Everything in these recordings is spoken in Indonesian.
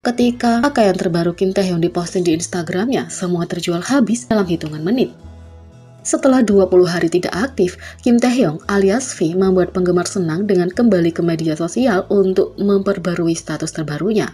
Ketika pakaian terbaru Kim Taehyung diposting di Instagramnya, semua terjual habis dalam hitungan menit. Setelah 20 hari tidak aktif, Kim Taehyung alias V membuat penggemar senang dengan kembali ke media sosial untuk memperbarui status terbarunya.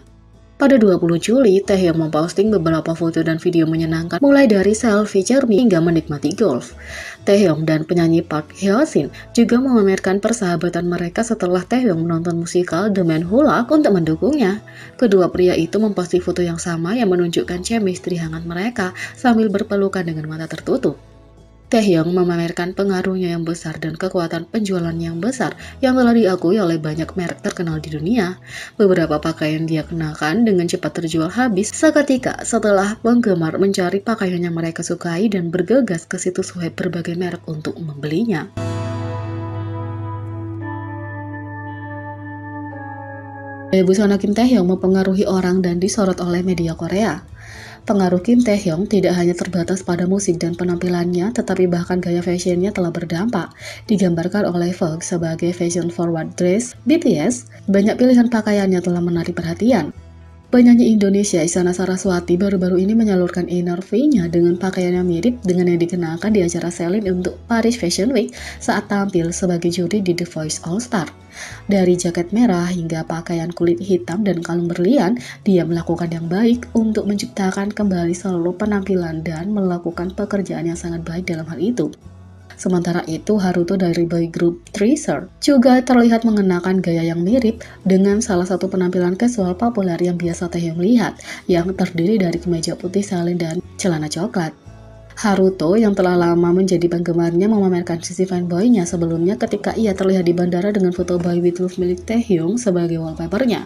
Pada 20 Juli, Taehyung memposting beberapa foto dan video menyenangkan mulai dari selfie cermin hingga menikmati golf. Taehyung dan penyanyi Park Hyo-shin juga memamerkan persahabatan mereka setelah Taehyung menonton musikal The Man Who Loved untuk mendukungnya. Kedua pria itu memposting foto yang sama yang menunjukkan chemistry hangat mereka sambil berpelukan dengan mata tertutup. Taehyung memamerkan pengaruhnya yang besar dan kekuatan penjualan yang besar yang telah diakui oleh banyak merek terkenal di dunia. Beberapa pakaian dia kenakan dengan cepat terjual habis seketika setelah penggemar mencari pakaian yang mereka sukai dan bergegas ke situs web berbagai merek untuk membelinya. Gaya busana Kim Taehyung mempengaruhi orang dan disorot oleh media Korea. Pengaruh Kim Taehyung tidak hanya terbatas pada musik dan penampilannya, tetapi bahkan gaya fashionnya telah berdampak. Digambarkan oleh Vogue sebagai fashion forward dress, BTS, banyak pilihan pakaiannya telah menarik perhatian. Penyanyi Indonesia Isyana Saraswati baru-baru ini menyalurkan inner V-nya dengan pakaian yang mirip dengan yang dikenakan di acara Celine untuk Paris Fashion Week saat tampil sebagai juri di The Voice All Star. Dari jaket merah hingga pakaian kulit hitam dan kalung berlian, dia melakukan yang baik untuk menciptakan kembali seluruh penampilan dan melakukan pekerjaan yang sangat baik dalam hal itu. Sementara itu, Haruto dari boy group Treasure juga terlihat mengenakan gaya yang mirip dengan salah satu penampilan casual populer yang biasa Taehyung lihat, yang terdiri dari kemeja putih Celine dan celana coklat. Haruto yang telah lama menjadi penggemarnya memamerkan sisi fanboy-nya sebelumnya ketika ia terlihat di bandara dengan foto Boy With Love milik Taehyung sebagai wallpaper-nya.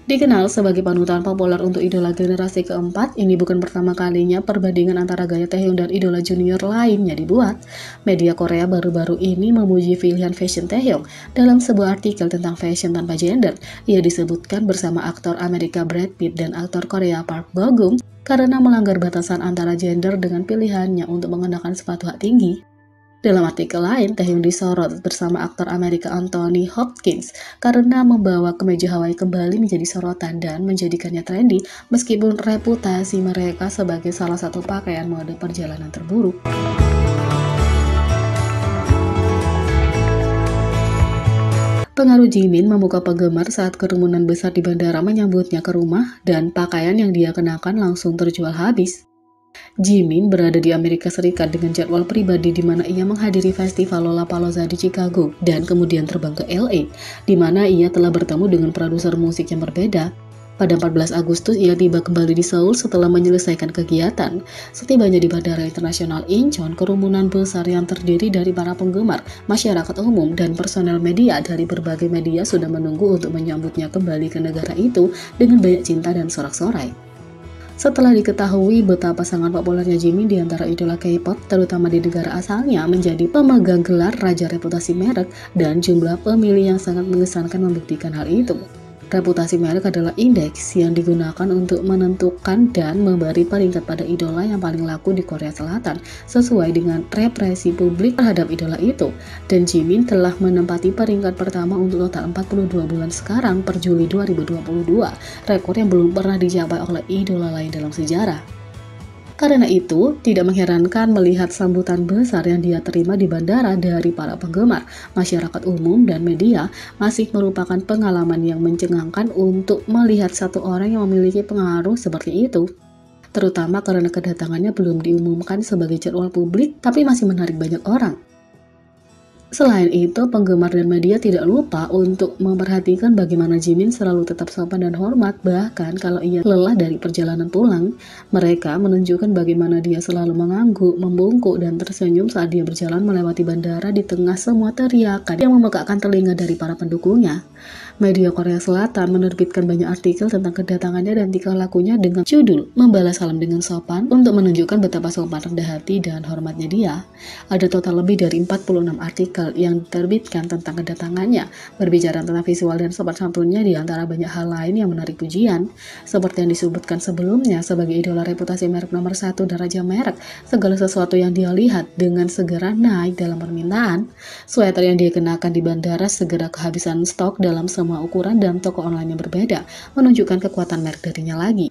Dikenal sebagai panutan populer untuk idola generasi keempat, ini bukan pertama kalinya perbandingan antara gaya Taehyung dan idola junior lainnya dibuat. Media Korea baru-baru ini memuji pilihan fashion Taehyung. Dalam sebuah artikel tentang fashion tanpa gender, ia disebutkan bersama aktor Amerika Brad Pitt dan aktor Korea Park Bo Gum karena melanggar batasan antara gender dengan pilihannya untuk mengenakan sepatu hak tinggi. Dalam artikel lain, Taehyung disorot bersama aktor Amerika Anthony Hopkins karena membawa kemeja Hawaii kembali menjadi sorotan dan menjadikannya trendy meskipun reputasi mereka sebagai salah satu pakaian mode perjalanan terburuk. Pengaruh Jimin membuka penggemar saat kerumunan besar di bandara menyambutnya ke rumah dan pakaian yang dia kenakan langsung terjual habis. Jimin berada di Amerika Serikat dengan jadwal pribadi di mana ia menghadiri festival Lollapalooza di Chicago dan kemudian terbang ke LA, di mana ia telah bertemu dengan produser musik yang berbeda. Pada 14 Agustus, ia tiba kembali di Seoul setelah menyelesaikan kegiatan. Setibanya di Bandara Internasional Incheon, kerumunan besar yang terdiri dari para penggemar, masyarakat umum, dan personel media dari berbagai media sudah menunggu untuk menyambutnya kembali ke negara itu dengan banyak cinta dan sorak-sorai. Setelah diketahui betapa sangat populernya Jimin di antara idola K-pop, terutama di negara asalnya, menjadi pemegang gelar raja reputasi merek dan jumlah pemilih yang sangat mengesankan membuktikan hal itu. Reputasi merek adalah indeks yang digunakan untuk menentukan dan memberi peringkat pada idola yang paling laku di Korea Selatan sesuai dengan represi publik terhadap idola itu. Dan Jimin telah menempati peringkat pertama untuk total 42 bulan sekarang per Juli 2022, rekor yang belum pernah dicapai oleh idola lain dalam sejarah. Karena itu, tidak mengherankan melihat sambutan besar yang dia terima di bandara dari para penggemar, masyarakat umum, dan media masih merupakan pengalaman yang mencengangkan untuk melihat satu orang yang memiliki pengaruh seperti itu. Terutama karena kedatangannya belum diumumkan sebagai jadwal publik, tapi masih menarik banyak orang. Selain itu, penggemar dan media tidak lupa untuk memperhatikan bagaimana Jimin selalu tetap sopan dan hormat, bahkan kalau ia lelah dari perjalanan pulang. Mereka menunjukkan bagaimana dia selalu mengangguk, membungkuk, dan tersenyum saat dia berjalan melewati bandara di tengah semua teriakan yang memekakkan telinga dari para pendukungnya. Media Korea Selatan menerbitkan banyak artikel tentang kedatangannya dan tingkah lakunya dengan judul "Membalas salam dengan sopan" untuk menunjukkan betapa sopan rendah hati dan hormatnya dia. Ada total lebih dari 46 artikel yang diterbitkan tentang kedatangannya, berbicara tentang visual dan sopan santunnya di antara banyak hal lain yang menarik pujian. Seperti yang disebutkan sebelumnya, sebagai idola reputasi merek nomor 1 dan raja merek, segala sesuatu yang dia lihat dengan segera naik dalam permintaan. Sweater yang dia kenakan di bandara segera kehabisan stok dalam semua ukuran dan toko online yang berbeda, menunjukkan kekuatan merek darinya lagi.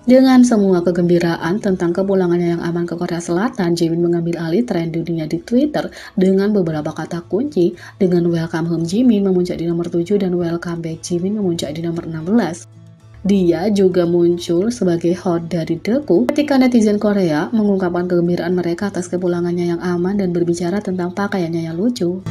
Dengan semua kegembiraan tentang kepulangannya yang aman ke Korea Selatan, Jimin mengambil alih tren dunia di Twitter dengan beberapa kata kunci, dengan Welcome Home Jimin memuncak di nomor 7 dan Welcome Back Jimin memuncak di nomor 16. Dia juga muncul sebagai hot dari Deku ketika netizen Korea mengungkapkan kegembiraan mereka atas kepulangannya yang aman dan berbicara tentang pakaiannya yang lucu.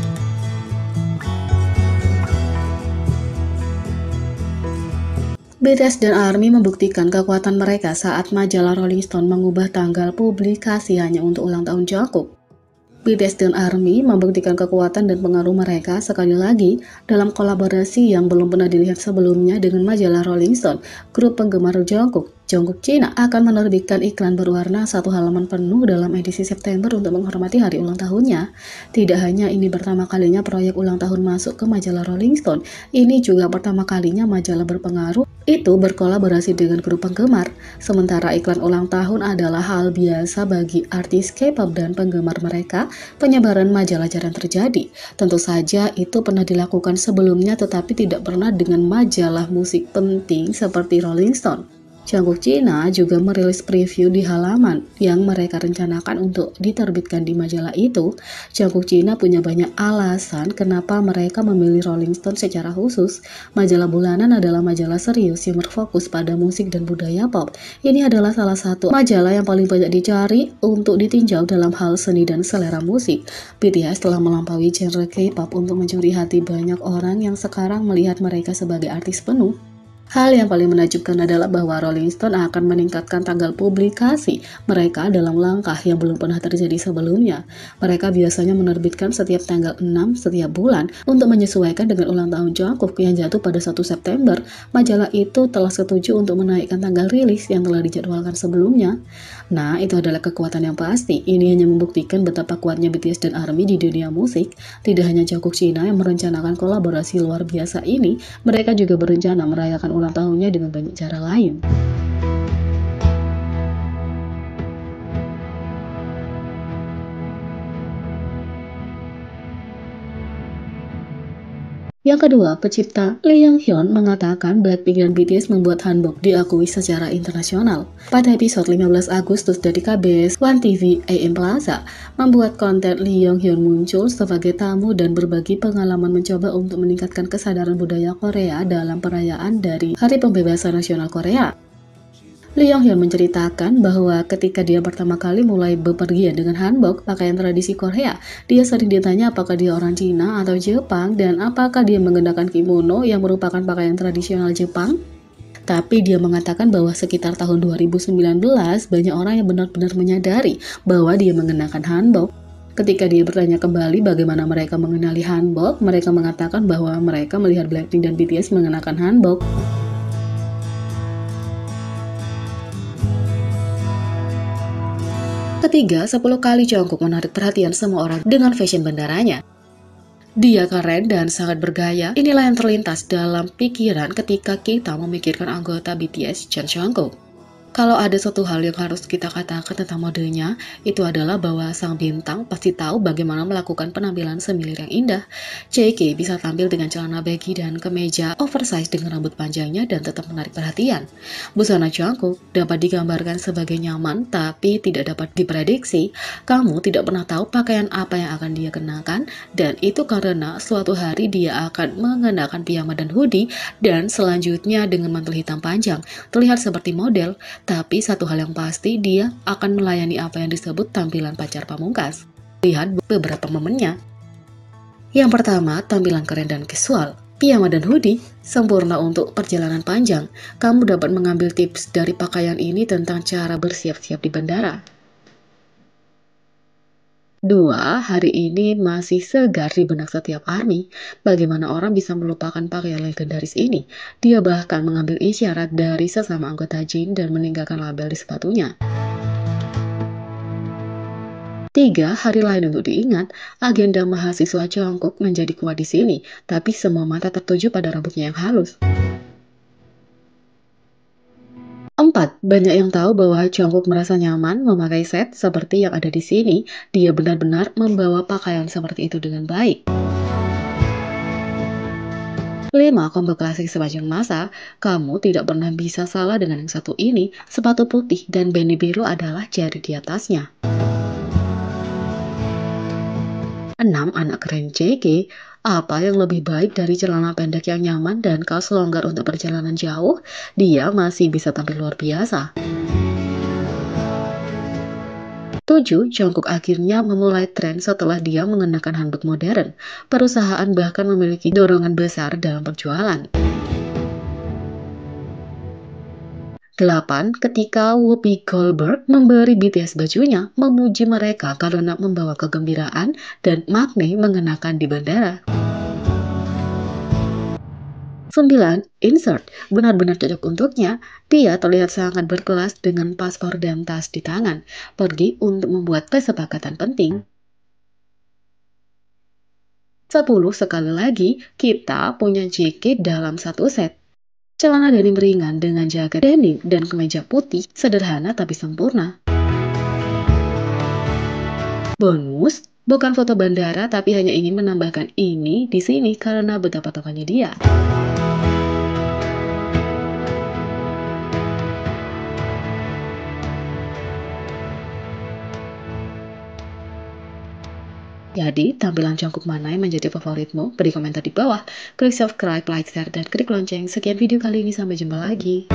BTS dan ARMY membuktikan kekuatan mereka saat majalah Rolling Stone mengubah tanggal publikasi hanya untuk ulang tahun Jungkook. BTS dan ARMY membuktikan kekuatan dan pengaruh mereka sekali lagi dalam kolaborasi yang belum pernah dilihat sebelumnya dengan majalah Rolling Stone. Grup penggemar Jungkook China akan menerbitkan iklan berwarna satu halaman penuh dalam edisi September untuk menghormati hari ulang tahunnya. Tidak hanya ini pertama kalinya proyek ulang tahun masuk ke majalah Rolling Stone, ini juga pertama kalinya majalah berpengaruh itu berkolaborasi dengan grup penggemar. Sementara iklan ulang tahun adalah hal biasa bagi artis K-pop dan penggemar mereka, penyebaran majalah jarang terjadi. Tentu saja itu pernah dilakukan sebelumnya tetapi tidak pernah dengan majalah musik penting seperti Rolling Stone. Jungkook China juga merilis preview di halaman yang mereka rencanakan untuk diterbitkan di majalah itu. Jungkook China punya banyak alasan kenapa mereka memilih Rolling Stone secara khusus. Majalah bulanan adalah majalah serius yang berfokus pada musik dan budaya pop. Ini adalah salah satu majalah yang paling banyak dicari untuk ditinjau dalam hal seni dan selera musik. BTS telah melampaui genre K-pop untuk mencuri hati banyak orang yang sekarang melihat mereka sebagai artis penuh. Hal yang paling menakjubkan adalah bahwa Rolling Stone akan meningkatkan tanggal publikasi mereka dalam langkah yang belum pernah terjadi sebelumnya. Mereka biasanya menerbitkan setiap tanggal 6 setiap bulan untuk menyesuaikan dengan ulang tahun Jungkook yang jatuh pada 1 September. Majalah itu telah setuju untuk menaikkan tanggal rilis yang telah dijadwalkan sebelumnya. Nah, itu adalah kekuatan yang pasti. Ini hanya membuktikan betapa kuatnya BTS dan ARMY di dunia musik. Tidak hanya Jungkook China yang merencanakan kolaborasi luar biasa ini, mereka juga berencana merayakan ulang tahunnya dengan banyak cara lain. Yang kedua, pencipta Lee Young Hyun mengatakan Blackpink dan BTS membuat hanbok diakui secara internasional. Pada episode 15 Agustus dari KBS One TV AM Plaza, membuat konten Lee Young Hyun muncul sebagai tamu dan berbagi pengalaman mencoba untuk meningkatkan kesadaran budaya Korea dalam perayaan dari Hari Pembebasan Nasional Korea. Lee Young Hyun menceritakan bahwa ketika dia pertama kali mulai bepergian dengan hanbok, pakaian tradisi Korea, dia sering ditanya apakah dia orang Cina atau Jepang dan apakah dia mengenakan kimono yang merupakan pakaian tradisional Jepang. Tapi dia mengatakan bahwa sekitar tahun 2019 banyak orang yang benar-benar menyadari bahwa dia mengenakan hanbok. Ketika dia bertanya kembali bagaimana mereka mengenali hanbok, mereka mengatakan bahwa mereka melihat Blackpink dan BTS mengenakan hanbok. Ketiga, 10 kali Jungkook menarik perhatian semua orang dengan fashion bandaranya. Dia keren dan sangat bergaya. Inilah yang terlintas dalam pikiran ketika kita memikirkan anggota BTS Jang Jungkook. Kalau ada suatu hal yang harus kita katakan tentang modenya, itu adalah bahwa sang bintang pasti tahu bagaimana melakukan penampilan semilir yang indah. JK bisa tampil dengan celana baggy dan kemeja oversize dengan rambut panjangnya dan tetap menarik perhatian. Busana Jungkook dapat digambarkan sebagai nyaman tapi tidak dapat diprediksi. Kamu tidak pernah tahu pakaian apa yang akan dia kenakan, dan itu karena suatu hari dia akan mengenakan piyama dan hoodie, dan selanjutnya dengan mantel hitam panjang, terlihat seperti model. Tapi satu hal yang pasti, dia akan melayani apa yang disebut tampilan pacar pamungkas. Lihat beberapa momennya. Yang pertama, tampilan keren dan casual. Piyama dan hoodie, sempurna untuk perjalanan panjang. Kamu dapat mengambil tips dari pakaian ini tentang cara bersiap-siap di bandara. 2. Hari ini masih segar di benak setiap ARMY. Bagaimana orang bisa melupakan pakaian legendaris ini? Dia bahkan mengambil isyarat dari sesama anggota Jin dan meninggalkan label di sepatunya. 3. Hari lain untuk diingat. Agenda mahasiswa Jungkook menjadi kuat di sini, tapi semua mata tertuju pada rambutnya yang halus. 4. Banyak yang tahu bahwa Jungkook merasa nyaman memakai set seperti yang ada di sini. Dia benar-benar membawa pakaian seperti itu dengan baik. 5 combo klasik sepanjang masa, kamu tidak pernah bisa salah dengan yang satu ini. Sepatu putih dan beanie biru adalah jari di atasnya. 6 anak keren CG, apa yang lebih baik dari celana pendek yang nyaman dan kaos longgar untuk perjalanan jauh? Dia masih bisa tampil luar biasa. 7. Jungkook akhirnya memulai tren setelah dia mengenakan handuk modern. Perusahaan bahkan memiliki dorongan besar dalam penjualan. 8. Ketika Whoopi Goldberg memberi BTS bajunya, memuji mereka karena membawa kegembiraan dan makna mengenakan di bandara. 9. Insert benar-benar cocok untuknya. Dia terlihat sangat berkelas dengan paspor dan tas di tangan, pergi untuk membuat kesepakatan penting. 10. Sekali lagi, kita punya jaket dalam satu set. Celana denim ringan dengan jaket denim dan kemeja putih, sederhana tapi sempurna. Bonus, bukan foto bandara tapi hanya ingin menambahkan ini di sini karena betapa tokonya dia. Jadi, tampilan Jungkook mana yang menjadi favoritmu? Beri komentar di bawah. Klik subscribe, like, share, dan klik lonceng. Sekian video kali ini, sampai jumpa lagi.